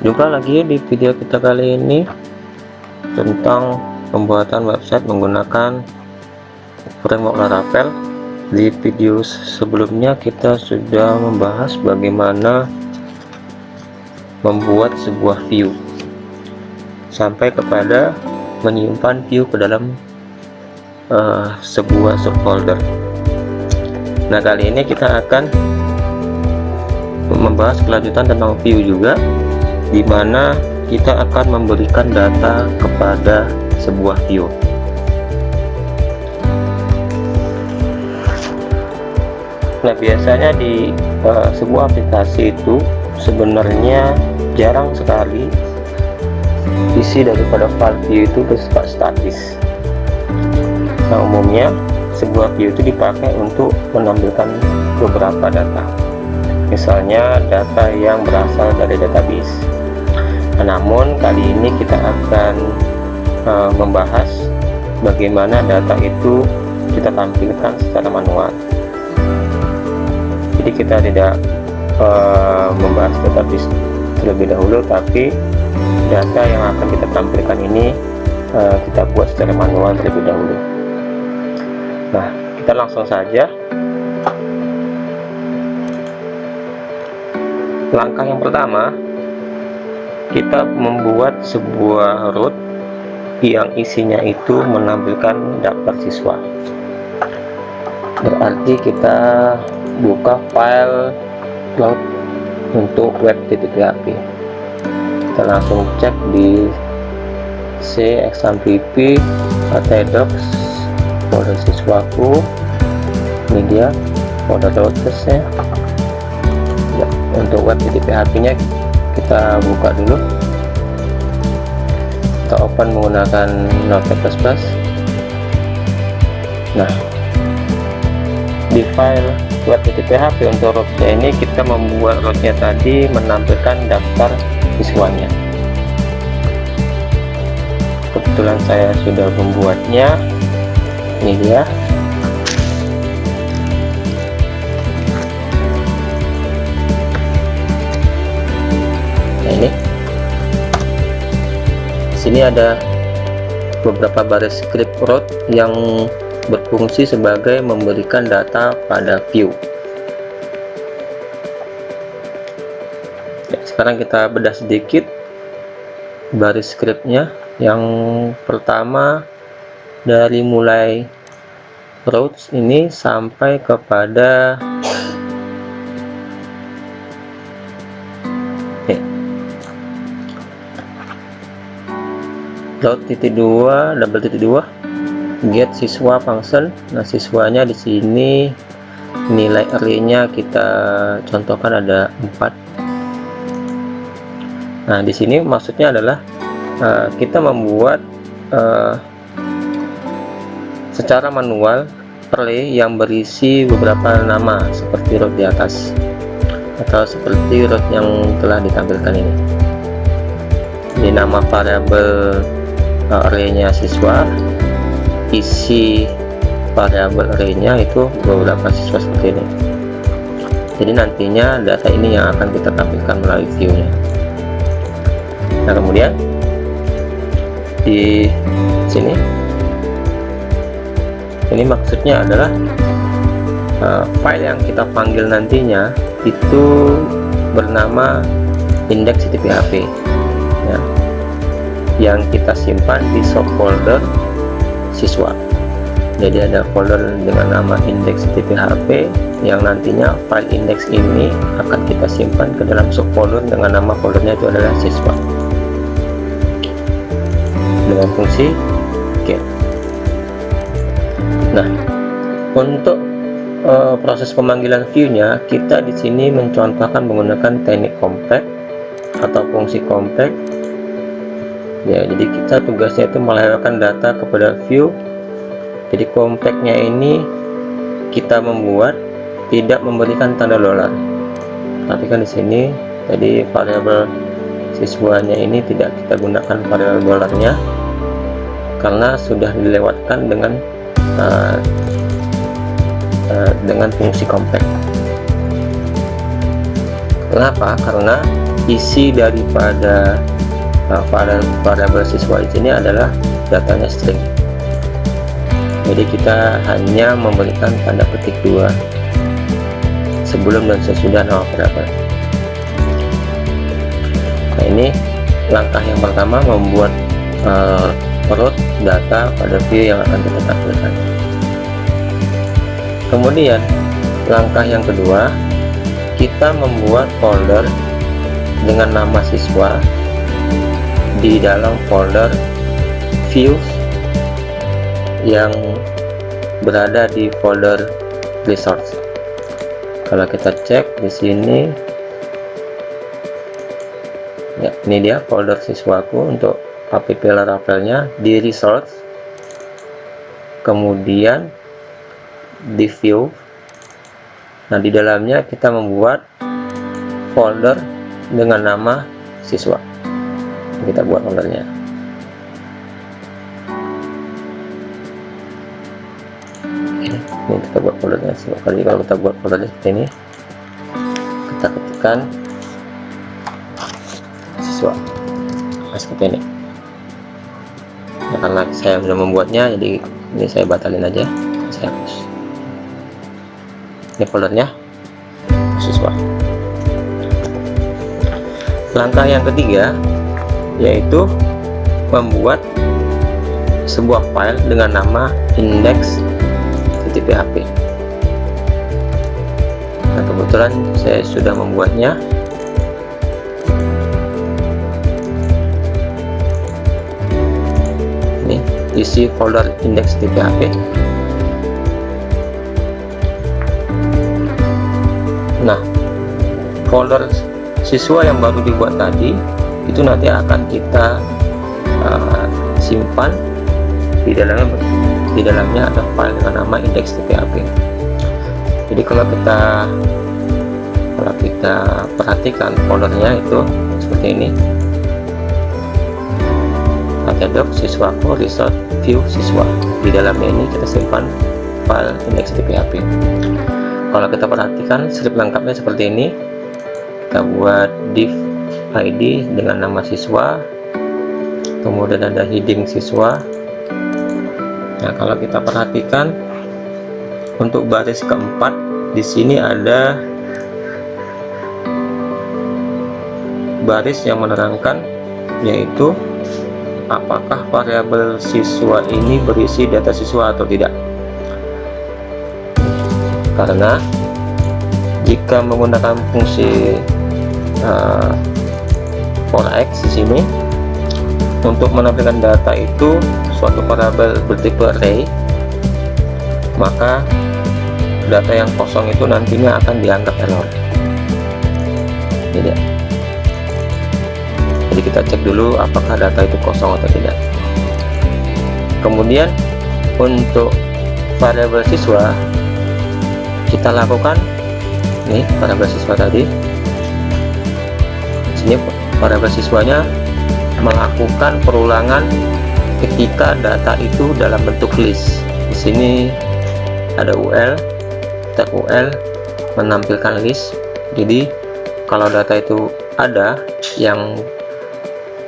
Jumpa lagi di video kita kali ini tentang pembuatan website menggunakan framework Laravel. Di video sebelumnya kita sudah membahas bagaimana membuat sebuah view sampai kepada menyimpan view ke dalam sebuah subfolder. Nah, kali ini kita akan membahas kelanjutan tentang view juga, di mana kita akan memberikan data kepada sebuah view. Nah, biasanya di sebuah aplikasi itu sebenarnya jarang sekali isi daripada file view itu bersifat statis. Nah, umumnya sebuah view itu dipakai untuk menampilkan beberapa data, misalnya data yang berasal dari database. Namun kali ini kita akan membahas bagaimana data itu kita tampilkan secara manual. Jadi kita tidak membahas database terlebih dahulu, tapi data yang akan kita tampilkan ini kita buat secara manual terlebih dahulu. Nah, kita langsung saja. Langkah yang pertama, kita membuat sebuah root yang isinya itu menampilkan daftar siswa. Berarti kita buka file cloud untuk web.php. Kita langsung cek di C XAMPP /docs folder siswaku. Ini dia folder loaders-nya. Ya, untuk web.php nya kita buka dulu, kita open menggunakan Notepad++. Nah, di file web.php untuk rootnya ini kita membuat rootnya tadi menampilkan daftar siswanya. Kebetulan saya sudah membuatnya. Ini dia. Ini sini ada beberapa baris script root yang berfungsi sebagai memberikan data pada view. Ya, sekarang kita bedah sedikit baris scriptnya. Yang pertama, dari mulai routes ini sampai kepada route.2 get siswa function. Nah, siswanya di sini nilai array-nya kita contohkan ada 4. Nah, di sini maksudnya adalah kita membuat secara manual array yang berisi beberapa nama seperti route di atas atau seperti route yang telah ditampilkan ini. Ini nama variabel array-nya siswa, isi variabel array-nya itu beberapa siswa seperti ini. Jadi nantinya data ini yang akan kita tampilkan melalui view-nya. Nah, kemudian di sini ini maksudnya adalah file yang kita panggil nantinya itu bernama index.php ya, yang kita simpan di subfolder siswa. Jadi ada folder dengan nama index.php yang nantinya file index ini akan kita simpan ke dalam subfolder dengan nama foldernya itu adalah siswa dengan fungsi get. Nah, untuk proses pemanggilan view-nya kita di sini mencontohkan menggunakan teknik compact atau fungsi compact. Ya, jadi kita tugasnya itu melahirkan data kepada view. Jadi compactnya ini kita membuat tidak memberikan tanda dolar. Tapi kan di sini tadi variabel siswanya ini tidak kita gunakan variabel dolarnya karena sudah dilewatkan dengan fungsi compact. Kenapa? Karena isi daripada variabel siswa di sini adalah datanya string. Jadi kita hanya memberikan tanda petik 2 sebelum dan sesudah nama variabel. Nah, ini langkah yang pertama, membuat root data pada view yang akan kita tampilkan. Kemudian langkah yang kedua, kita membuat folder dengan nama siswa di dalam folder views yang berada di folder resource. Kalau kita cek di sini, ya, ini dia folder siswaku untuk app Laravelnya di resource, kemudian di view. Nah, di dalamnya kita membuat folder dengan nama siswa. Kita buat foldernya. Ini kita buat foldernya. Kali kalau kita buat foldernya seperti ini, kita ketikkan siswa. Nah, seperti ini. Nah, karena saya sudah membuatnya, jadi ini saya batalin aja, saya hapus. Ini foldernya siswa. Langkah yang ketiga yaitu membuat sebuah file dengan nama index.php. Nah, kebetulan saya sudah membuatnya. Ini isi folder index.php. Nah, folder siswa yang baru dibuat tadi itu nanti akan kita simpan di dalamnya ada file dengan nama index.php. Jadi kalau kita perhatikan foldernya itu seperti ini, Datadog siswaku resource view siswa. Di dalamnya ini kita simpan file index.php. Kalau kita perhatikan script lengkapnya seperti ini, kita buat div ID dengan nama siswa, kemudian ada heading siswa. Nah, kalau kita perhatikan untuk baris keempat di sini ada baris yang menerangkan, yaitu apakah variabel siswa ini berisi data siswa atau tidak. Karena jika menggunakan fungsi for x di sini untuk menampilkan data itu suatu variabel bertipe array, maka data yang kosong itu nantinya akan dianggap error. Tidak. Jadi kita cek dulu apakah data itu kosong atau tidak. Kemudian untuk variabel siswa kita lakukan nih variabel siswa tadi. Ini variabel siswanya melakukan perulangan ketika data itu dalam bentuk list. Di sini ada UL, tag UL menampilkan list. Jadi kalau data itu ada yang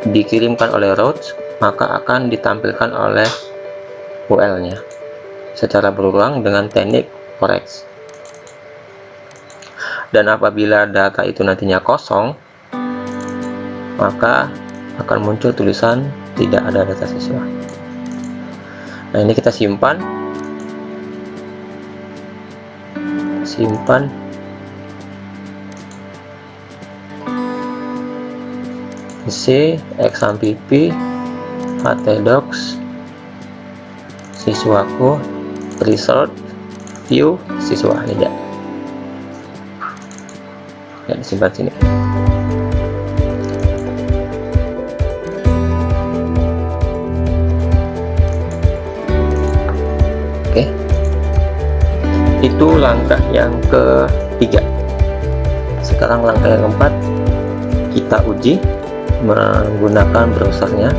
dikirimkan oleh routes, maka akan ditampilkan oleh UL-nya secara berulang dengan teknik for x. Dan apabila data itu nantinya kosong, maka akan muncul tulisan tidak ada data siswa. Nah, ini kita simpan C xampp htdocs siswaku result view siswa. Tidak ya, disimpan sini. Oke, itu langkah yang ketiga. Sekarang langkah yang keempat, kita uji menggunakan browsernya.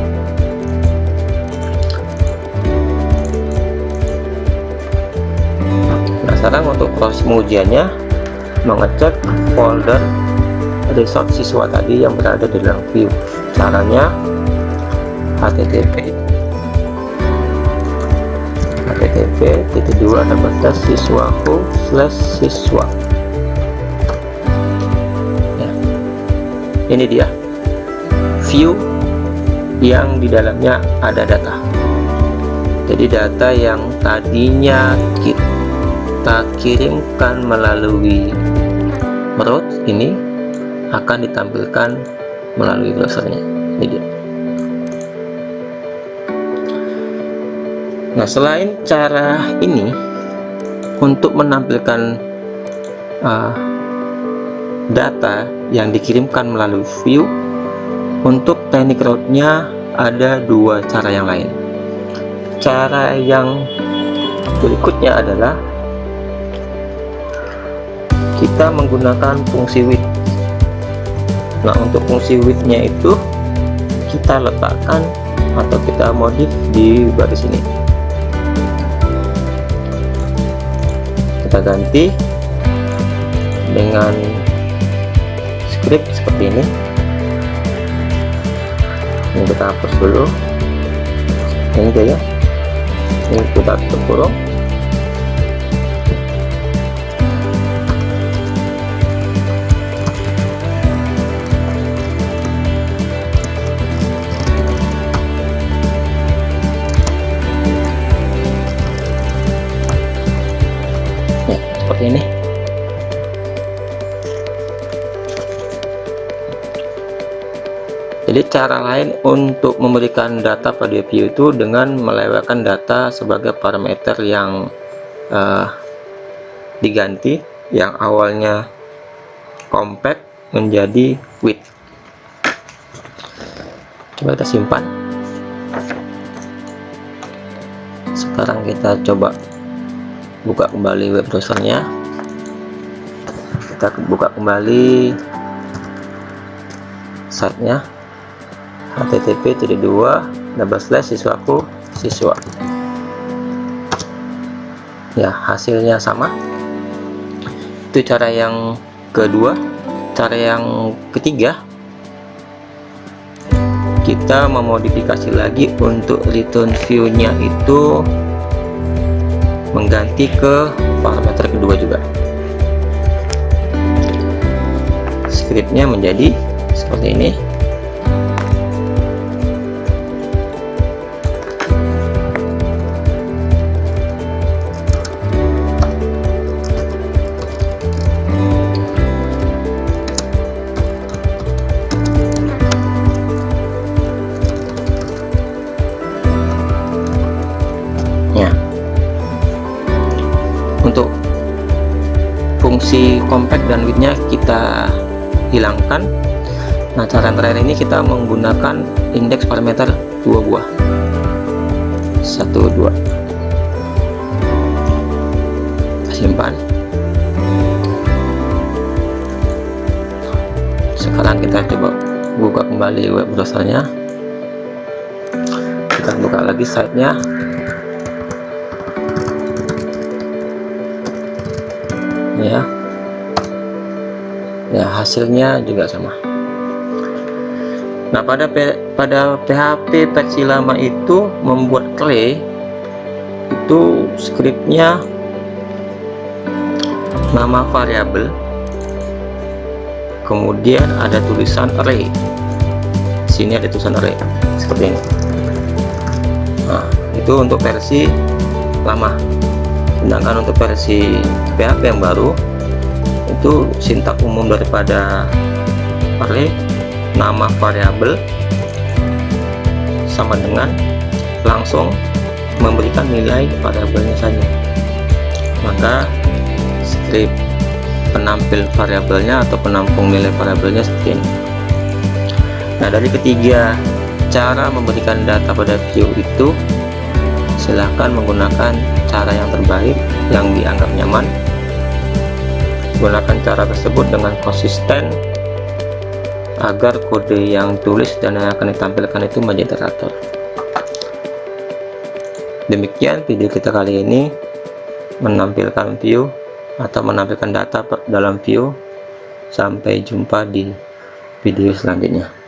Nah, sekarang untuk proses pengujiannya, mengecek folder resort siswa tadi yang berada di dalam view. Caranya http://siswaku/siswa. Ya, ini dia view yang di dalamnya ada data. Jadi data yang tadinya kita kirimkan melalui root ini akan ditampilkan melalui browsernya. Ini dia. Nah, selain cara ini untuk menampilkan data yang dikirimkan melalui view, untuk teknik rootnya ada dua cara yang lain. Cara yang berikutnya adalah kita menggunakan fungsi with. Nah, untuk fungsi with-nya itu kita letakkan atau kita modif di baris ini. Kita ganti dengan script seperti ini. Ini kita hapus dulu. Ini dia ya. Ini kita tutup kurung. Ya, seperti ini. Jadi cara lain untuk memberikan data pada view itu dengan melewatkan data sebagai parameter yang diganti, yang awalnya compact menjadi width. Coba kita simpan. Sekarang kita coba buka kembali web browsernya. Kita buka kembali site-nya. http://siswaku/siswa. Ya, hasilnya sama. Itu cara yang kedua. Cara yang ketiga, kita memodifikasi lagi untuk return view-nya itu mengganti ke parameter kedua juga. Scriptnya menjadi seperti ini. Untuk fungsi compact dan width-nya kita hilangkan. Nah, cara yang terakhir ini kita menggunakan indeks parameter 2 buah. 1, 2. Simpan. Sekarang kita coba buka kembali web browsernya. Kita buka lagi site-nya. Ya, hasilnya juga sama. Nah, pada PHP versi lama itu membuat clay itu scriptnya nama variabel, kemudian ada tulisan array. Sini ada tulisan array seperti ini. Nah, itu untuk versi lama. Sedangkan untuk versi PHP yang baru itu sintak umum daripada array, nama variabel sama dengan langsung memberikan nilai variabelnya saja. Maka script penampil variabelnya atau penampung nilai variabelnya seperti ini. Nah, dari ketiga cara memberikan data pada view itu, silahkan menggunakan cara yang terbaik yang dianggap nyaman. Gunakan cara tersebut dengan konsisten agar kode yang tulis dan yang akan ditampilkan itu menjadi teratur. Demikian video kita kali ini, menampilkan view atau menampilkan data dalam view. Sampai jumpa di video selanjutnya.